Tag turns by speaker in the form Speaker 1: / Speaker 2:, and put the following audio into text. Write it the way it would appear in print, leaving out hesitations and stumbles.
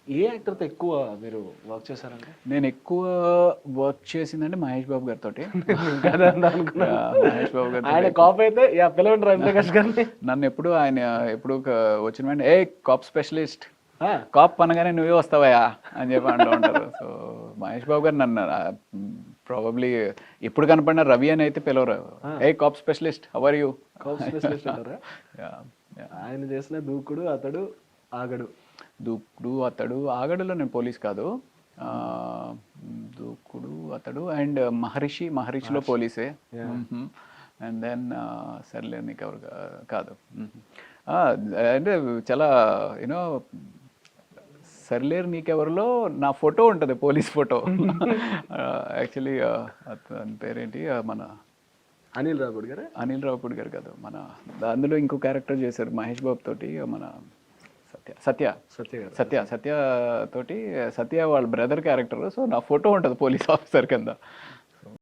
Speaker 1: ఏ యాక్టర్తో ఎక్కువ మీరు వర్క్ చేశారంటే?
Speaker 2: నేను ఎక్కువ వర్క్ చేసిందంటే మహేష్ బాబు గారితో.
Speaker 1: అదే అనుకున్నా.
Speaker 2: మహేష్ బాబు
Speaker 1: ఆయన
Speaker 2: గారితో
Speaker 1: కాప్ అయితే యా పిలవండి వెంకటేష్ గారిని.
Speaker 2: నన్ను ఎప్పుడు ఆయన ఎప్పుడు వచ్చిన వెంటనే ఏ కాప్ స్పెషలిస్ట్, కాప్ అనగానే నువ్వే వస్తావయా అని చెప్పి అంటూ ఉంటారు. సో మహేష్ బాబు గారు నన్ను ప్రాబబ్లీ ఎప్పుడు కనపడిన రవి అని అయితే పిలవరు. A cop specialist, how are you.
Speaker 1: Cop specialist అంటారా? ఆయన చేసిన దూకుడు అతడు ఆగడు.
Speaker 2: దూకుడు అతడు ఆగడులో నేను పోలీస్ కాదు. దూకుడు అతడు అండ్ మహర్షిలో పోలీసే. అండ్ దెన్ సర్లే నీకు ఎవరు కాదు. అంటే చాలా యూనో సర్లేరు నీకెవరిలో నా ఫోటో ఉంటుంది, పోలీస్ ఫోటో. యాక్చువల్లీ అతని పేరేంటి, మన
Speaker 1: అనిల్ రావుపూడి గారు.
Speaker 2: అనిల్ రావుపూడి గారు కాదు, మన అందులో ఇంకో క్యారెక్టర్ చేశారు మహేష్ బాబు తోటి, మన సత్య తోటి. సత్య వాళ్ళ బ్రదర్ క్యారెక్టర్. సో నా ఫోటో ఉంటుంది పోలీస్ ఆఫీసర్ కింద.